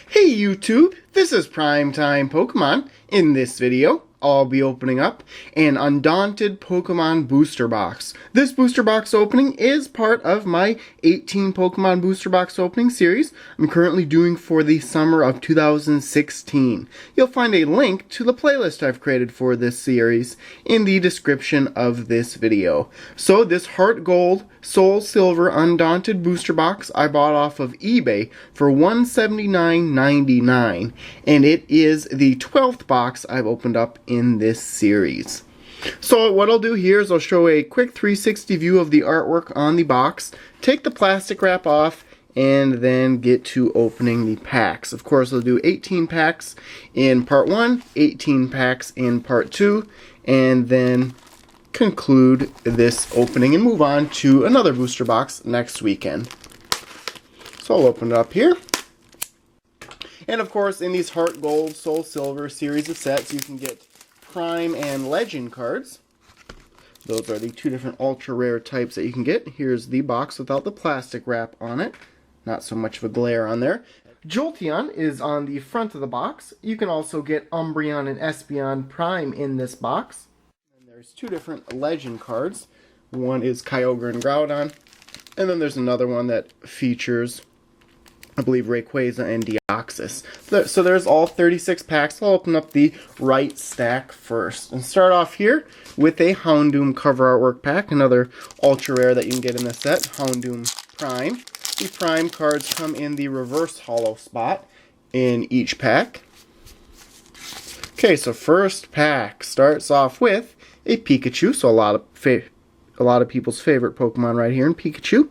Hey YouTube, this is Primetime Pokemon. In this video, I'll be opening up an Undaunted Pokemon booster box. This booster box opening is part of my 18 Pokemon booster box opening series I'm currently doing for the summer of 2016. You'll find a link to the playlist I've created for this series in the description of this video. So this Heart Gold, Soul Silver Undaunted booster box I bought off of eBay for $179.99, and it is the 12th box I've opened up in this series. So what I'll do here is I'll show a quick 360 view of the artwork on the box, take the plastic wrap off, and then get to opening the packs. Of course, I'll do 18 packs in part 1, 18 packs in part 2, and then conclude this opening and move on to another booster box next weekend. So I'll open it up here. And of course, in these Heart Gold, Soul Silver series of sets, you can get Prime and Legend cards. Those are the two different ultra rare types that you can get. Here's the box without the plastic wrap on it. Not so much of a glare on there. Jolteon is on the front of the box. You can also get Umbreon and Espeon Prime in this box. And there's two different Legend cards. One is Kyogre and Groudon. And then there's another one that features, I believe, Rayquaza and Deoxys. So there's all 36 packs. I'll open up the right stack first. And start off here with a Houndoom cover artwork pack. Another ultra rare that you can get in this set, Houndoom Prime. The Prime cards come in the reverse holo spot in each pack. Okay, so first pack starts off with a Pikachu. So a lot of people's favorite Pokemon right here in Pikachu.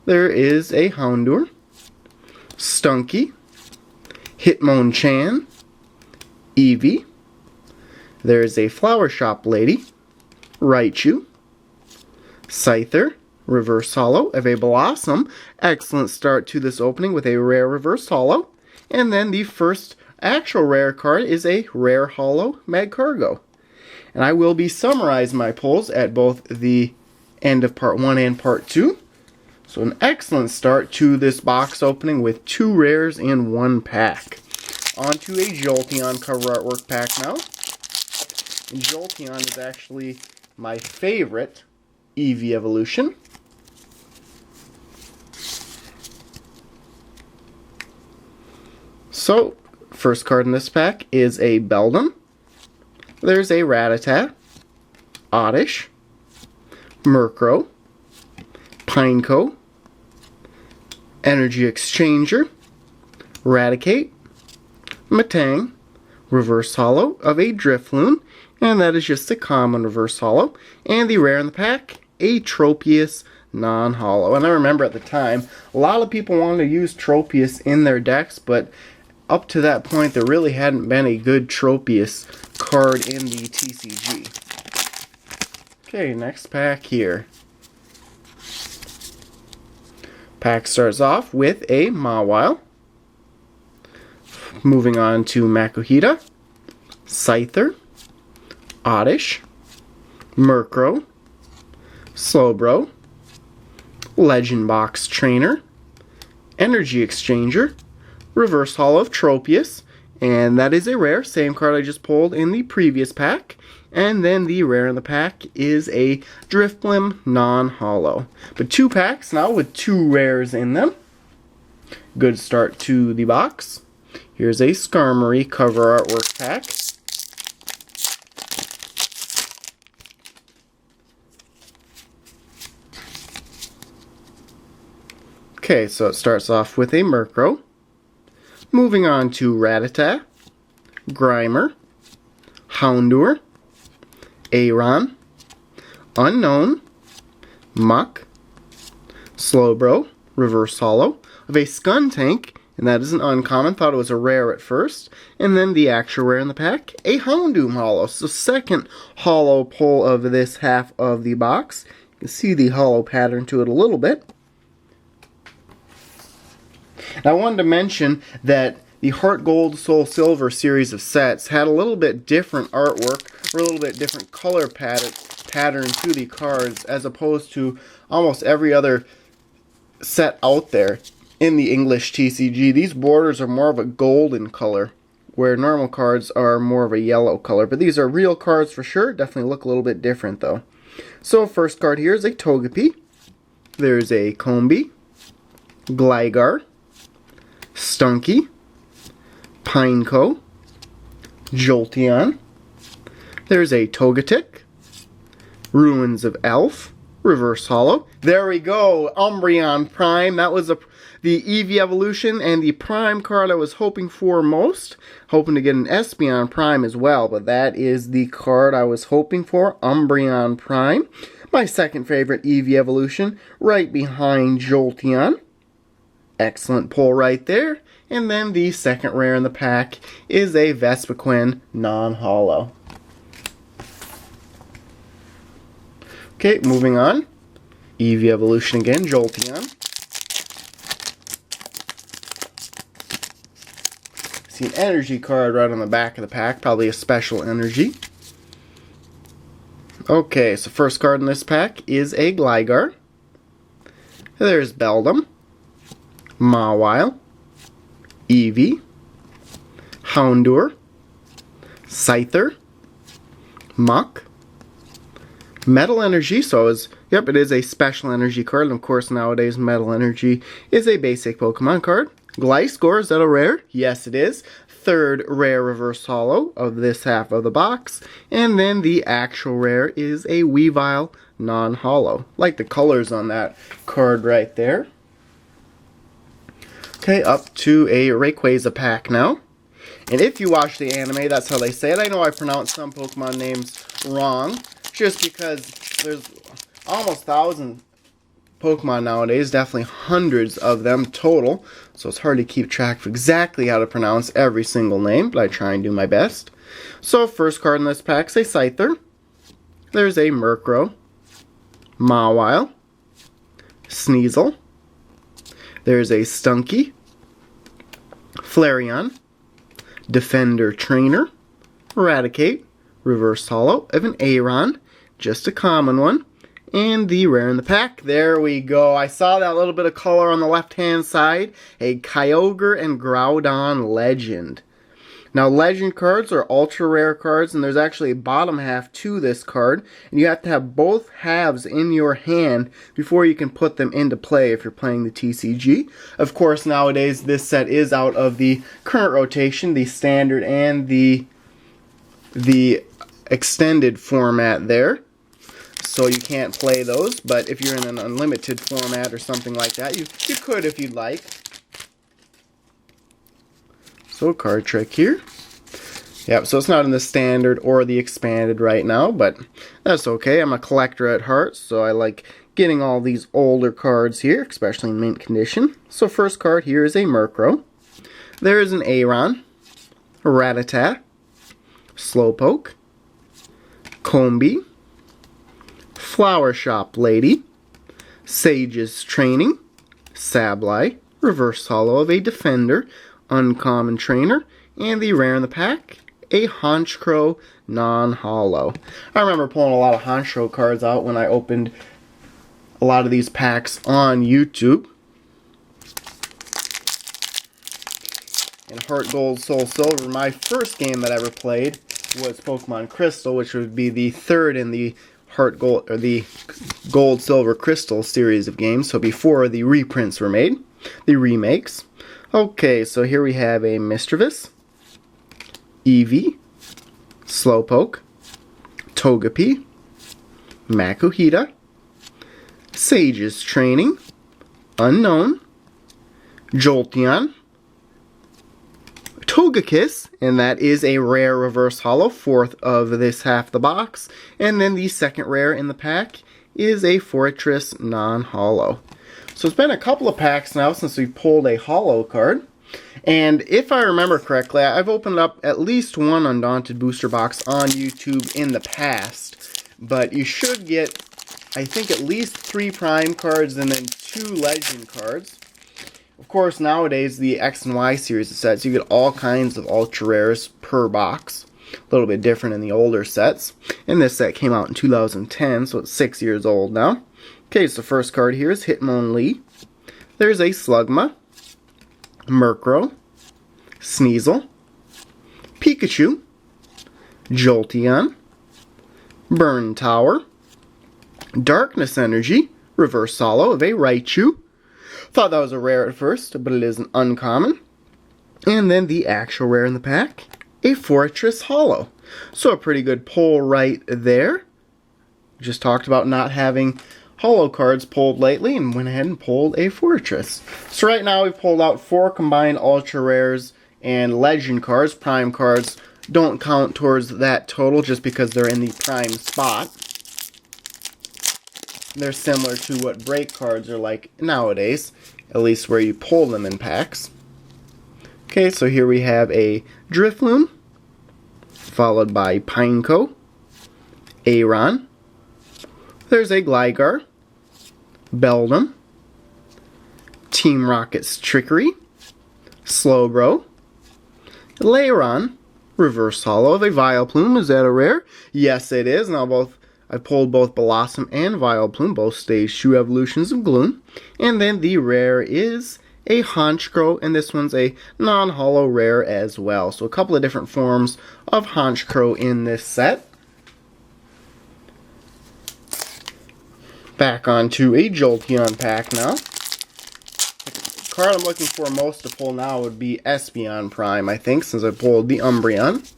There is a Houndour, Stunky, Hitmonchan, Eevee. There's a Flower Shop Lady, Raichu, Scyther, reverse holo of a Blossom. Excellent start to this opening with a rare reverse holo. And then the first actual rare card is a rare holo Magcargo. And I will be summarizing my pulls at both the end of part 1 and part 2. So an excellent start to this box opening with two rares in one pack. On to a Jolteon cover artwork pack now. And Jolteon is actually my favorite Eevee evolution. So, first card in this pack is a Beldum. There's a Rattata, Oddish, Murkrow, Pineco, Energy Exchanger, Raticate, Matang, reverse holo of a Drifloon, and that is just a common reverse holo. And the rare in the pack, a Tropius non-holo. And I remember at the time, a lot of people wanted to use Tropius in their decks, but up to that point, there really hadn't been a good Tropius card in the TCG. Okay, next pack here. Pack starts off with a Mawile. Moving on to Makuhita, Scyther, Oddish, Murkrow, Slowbro, Legend Box Trainer, Energy Exchanger, reverse holo of Tropius, and that is a rare, same card I just pulled in the previous pack. And then the rare in the pack is a Drifblim non-holo. But two packs now with two rares in them. Good start to the box. Here's a Skarmory cover artwork pack. Okay, so it starts off with a Murkrow. Moving on to Rattata, Grimer, Houndour, Aron, Unknown, Muck, Slowbro, reverse holo of a Skuntank, and that is an uncommon. Thought it was a rare at first. And then the actual rare in the pack, a Houndoom holo. So second holo pull of this half of the box. You can see the holo pattern to it a little bit. And I wanted to mention that the Heart Gold, Soul Silver series of sets had a little bit different artwork, or a little bit different color pattern to the cards, as opposed to almost every other set out there. in the English TCG, these borders are more of a golden color, where normal cards are more of a yellow color. But these are real cards for sure. Definitely look a little bit different though. So first card here is a Togepi. There's a Combee, Gligar, Stunky, Pineco, Jolteon. There's a Togetic, Ruins of Elf, Reverse Holo. There we go, Umbreon Prime. That was the Eevee evolution and the Prime card I was hoping for most. Hoping to get an Espeon Prime as well, but that is the card I was hoping for, Umbreon Prime. My second favorite Eevee evolution, right behind Jolteon. Excellent pull right there. And then the second rare in the pack is a Vespiquen non-holo. Okay, moving on. Eevee evolution again, Jolteon. See an energy card right on the back of the pack, probably a special energy. Okay, so first card in this pack is a Gligar. There's Beldum, Mawile, Eevee, Houndour, Scyther, Muk, Metal Energy. So it is a special energy card, and of course nowadays Metal Energy is a basic Pokemon card. Gliscor, is that a rare? Yes, it is. Third rare reverse holo of this half of the box. And then the actual rare is a Weavile non-holo. Like the colors on that card right there. Okay, up to a Rayquaza pack now. And if you watch the anime, that's how they say it. I know I pronounce some Pokemon names wrong, just because there's almost 1,000 Pokemon nowadays, definitely hundreds of them total, so it's hard to keep track of exactly how to pronounce every single name, but I try and do my best. So first card in this pack is a Scyther. There's a Murkrow, Mawile, Sneasel. There's a Stunky, Flareon, Defender Trainer, Eradicate, Reverse Holo of an Aeron, just a common one. And the rare in the pack, there we go. I saw that little bit of color on the left-hand side. A Kyogre and Groudon Legend. Now, Legend cards are ultra-rare cards, and there's actually a bottom half to this card. And you have to have both halves in your hand before you can put them into play if you're playing the TCG. Of course, nowadays, this set is out of the current rotation, the standard and the extended format there. So you can't play those, but if you're in an unlimited format or something like that, you could if you'd like. So card trick here. Yep, so it's not in the standard or the expanded right now, but that's okay. I'm a collector at heart, so I like getting all these older cards here, especially in mint condition. So first card here is a Murkrow. There is an Aeron, Rattata, Slowpoke, Combee, Flower Shop Lady, Sage's Training, Sableye, Reverse Holo of a Defender, Uncommon Trainer, and the rare in the pack, a Honchkrow non-holo. I remember pulling a lot of Honchkrow cards out when I opened a lot of these packs on YouTube. And Heart Gold, Soul Silver, my first game that I ever played was Pokemon Crystal, which would be the third in the Heart Gold, or the Gold, Silver, Crystal series of games. So before the reprints were made, the remakes. Okay, so here we have a Mischievous, Eevee, Slowpoke, Togepi, Makuhita, Sage's Training, Unknown, Jolteon, Togekiss, and that is a rare reverse holo, fourth of this half the box. And then the second rare in the pack is a Fortress non-holo. So it's been a couple of packs now since we pulled a holo card. And if I remember correctly, I've opened up at least one Undaunted booster box on YouTube in the past. But you should get, I think, at least 3 Prime cards and then 2 Legend cards. Of course, nowadays, the X and Y series of sets, you get all kinds of ultra rares per box. A little bit different in the older sets. And this set came out in 2010, so it's 6 years old now. Okay, so the first card here is Hitmonlee. There's a Slugma, Murkrow, Sneasel, Pikachu, Jolteon, Burn Tower, Darkness Energy, Reverse Holo of a Raichu. Thought that was a rare at first, but it is an uncommon. And then the actual rare in the pack, a Fortress Holo. So a pretty good pull right there. Just talked about not having holo cards pulled lately and went ahead and pulled a Fortress. So right now we've pulled out 4 combined Ultra Rares and Legend cards. Prime cards don't count towards that total just because they're in the Prime spot. They're similar to what break cards are like nowadays, at least where you pull them in packs. Okay, so here we have a Drifloon, followed by Pineco, Aron. There's a Gligar, Beldum, Team Rocket's Trickery, Slowbro, Lairon, Reverse Holo of a Vileplume. Is that a rare? Yes, it is. Now I pulled both Blossom and Vileplume, both stage 2 evolutions of Gloom. And then the rare is a Honchkrow, and this one's a non-holo rare as well. So a couple of different forms of Honchkrow in this set. Back onto a Jolteon pack now. The card I'm looking for most to pull now would be Espeon Prime, I think, since I pulled the Umbreon.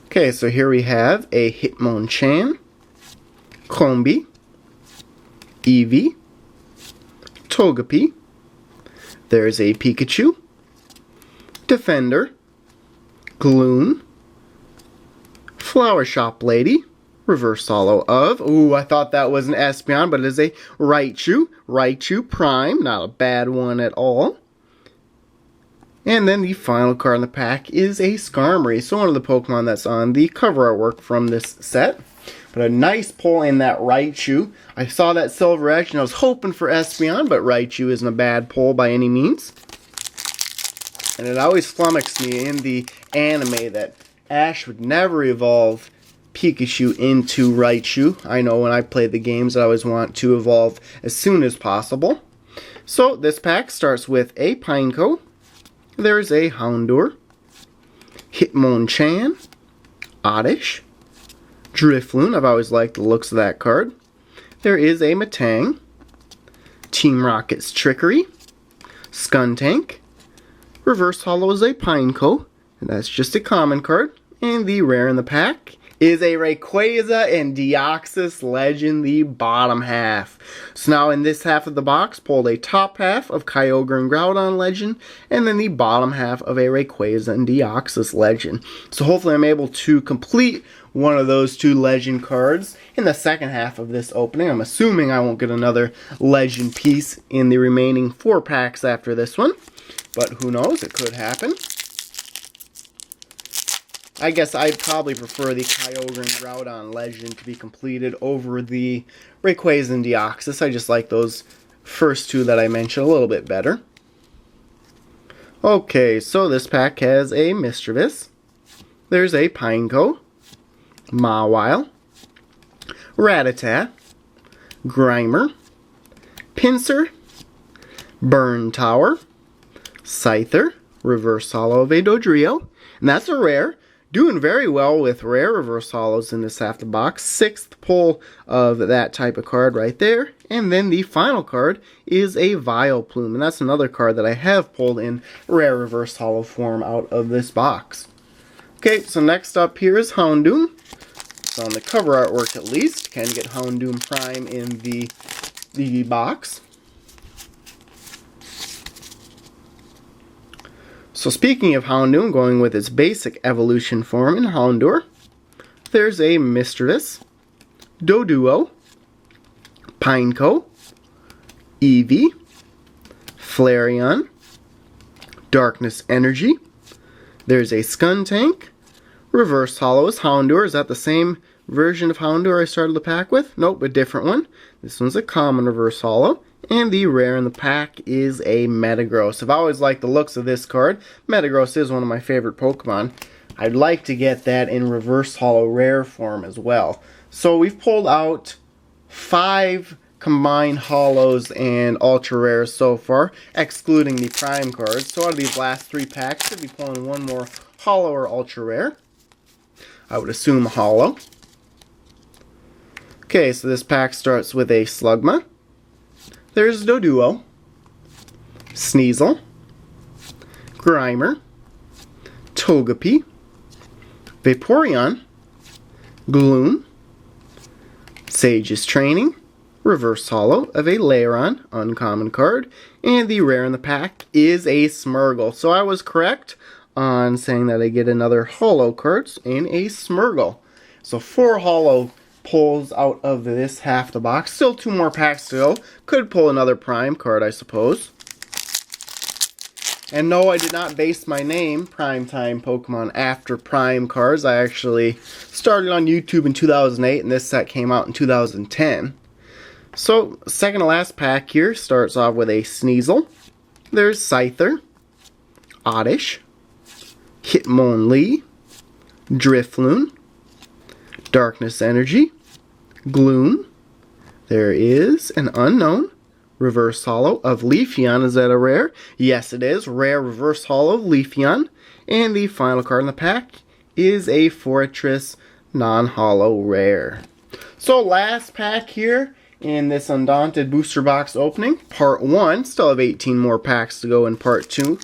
Okay, so here we have a Hitmonchan, Combee, Eevee, Togepi. There's a Pikachu, Defender, Gloom, Flower Shop Lady, Reverse Holo of, I thought that was an Espeon, but it is a Raichu, Raichu Prime, not a bad one at all. And then the final card in the pack is a Skarmory, so one of the Pokemon that's on the cover artwork from this set. But a nice pull in that Raichu. I saw that Silver Edge and I was hoping for Espeon, but Raichu isn't a bad pull by any means. And it always flummoxed me in the anime that Ash would never evolve Pikachu into Raichu. I know when I play the games I always want to evolve as soon as possible. So this pack starts with a Pineco. There's a Houndour, Hitmonchan, Oddish, Drifloon. I've always liked the looks of that card. There is a Metang, Team Rocket's Trickery, Skuntank, Reverse Holo is a Pineco, and that's just a common card. And the rare in the pack is a Rayquaza and Deoxys Legend, the bottom half. So now in this half of the box, pulled a top half of Kyogre and Groudon Legend, and then the bottom half of a Rayquaza and Deoxys Legend. So hopefully I'm able to complete one of those 2 Legend cards in the second half of this opening. I'm assuming I won't get another Legend piece in the remaining 4 packs after this one, but who knows, it could happen. I guess I'd probably prefer the Kyogre and Groudon Legend to be completed over the Rayquaza and Deoxys. I just like those first 2 that I mentioned a little bit better. Okay, so this pack has a Mischievous. There's a Pineco, Mawile, Rattata, Grimer, Pinsir, Burn Tower, Scyther, Reverse Holo of a Dodrio, and that's a rare. Doing very well with rare Reverse Holos in this half the box. 6th pull of that type of card right there. And then the final card is a Vileplume, and that's another card that I have pulled in rare Reverse Holo form out of this box. Okay, so next up here is Houndoom. So on the cover artwork at least, can get Houndoom Prime in the box. So speaking of Houndoom, going with its basic evolution form in Houndour, there's a Mischievous, Doduo, Pineco, Eevee, Flareon, Darkness Energy. There's a Skuntank, Reverse Holo is Houndour. Is that the same version of Houndour I started the pack with? Nope, a different one. This one's a common Reverse Holo. And the rare in the pack is a Metagross. I've always liked the looks of this card. Metagross is one of my favorite Pokemon. I'd like to get that in Reverse Holo rare form as well. So we've pulled out 5 combined holos and ultra rares so far, excluding the prime cards. So out of these last 3 packs, should be pulling one more holo or ultra rare. I would assume holo. Okay, so this pack starts with a Slugma. There's Doduo, Sneasel, Grimer, Togepi, Vaporeon, Gloom, Sage's Training, Reverse Holo of a Lairon, uncommon card, and the rare in the pack is a Smeargle. So I was correct on saying that I get another holo cards in a Smeargle. So 4 holo pulls out of this half the box. Still 2 more packs to go. Could pull another prime card, I suppose. And no, I did not base my name, Primetime Pokemon, after prime cards. I actually started on YouTube in 2008, and this set came out in 2010. So, second to last pack here starts off with a Sneasel. There's Scyther, Oddish, Hitmonlee, Drifloon, Darkness Energy, Gloom. There is an unknown reverse holo of Leafeon. Is that a rare? Yes, it is. Rare reverse holo of Leafeon. And the final card in the pack is a Fortress non-holo rare. So last pack here in this Undaunted booster box opening, part 1. Still have 18 more packs to go in part 2.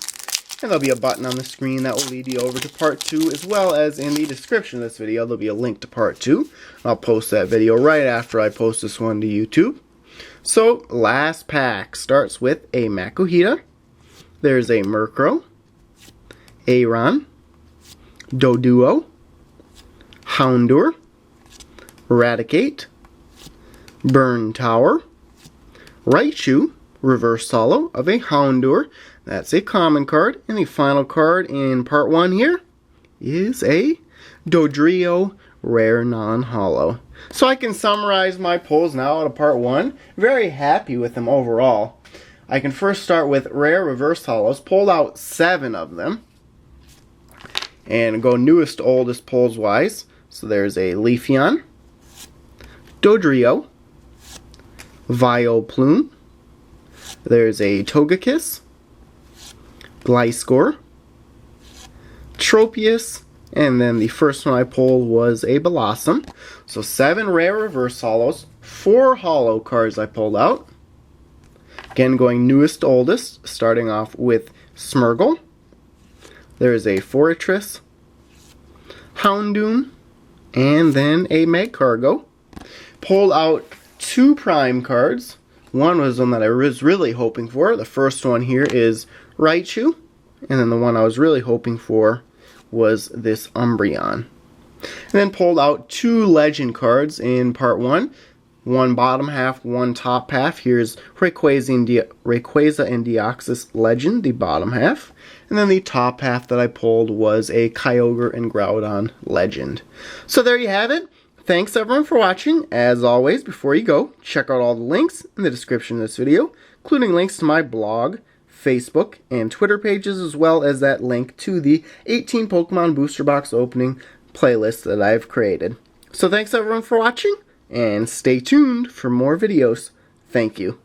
And there'll be a button on the screen that will lead you over to part 2, as well as in the description of this video, there'll be a link to part 2. I'll post that video right after I post this one to YouTube. So, last pack starts with a Makuhita. There's a Murkrow, Aron, Doduo, Houndour, Raticate, Burn Tower, Raichu, reverse holo of a Houndour. That's a common card. And the final card in part 1 here is a Dodrio rare non-holo. So I can summarize my pulls now out of part 1. Very happy with them overall. I can first start with rare reverse holos. Pulled out 7 of them. And go newest to oldest pulls wise. So there's a Leafeon, Dodrio, Vileplume, there's a Togekiss, Gliscor, Tropius, and then the first one I pulled was a Blossom. So 7 rare reverse holos, 4 holo cards I pulled out. Again, going newest to oldest, starting off with Smeargle. There's a Fortress, Houndoom, and then a Magcargo. Pulled out 2 prime cards. One was one that I was really hoping for. The first one here is Raichu, and then the one I was really hoping for was this Umbreon. And then pulled out 2 legend cards in part 1. One bottom half, one top half. Here's Rayquaza and Deoxys Legend, the bottom half. And then the top half that I pulled was a Kyogre and Groudon Legend. So there you have it. Thanks everyone for watching. As always, before you go, check out all the links in the description of this video, including links to my blog, Facebook, and Twitter pages, as well as that link to the 18 Pokemon booster box opening playlist that I've created. So thanks everyone for watching, and stay tuned for more videos. Thank you.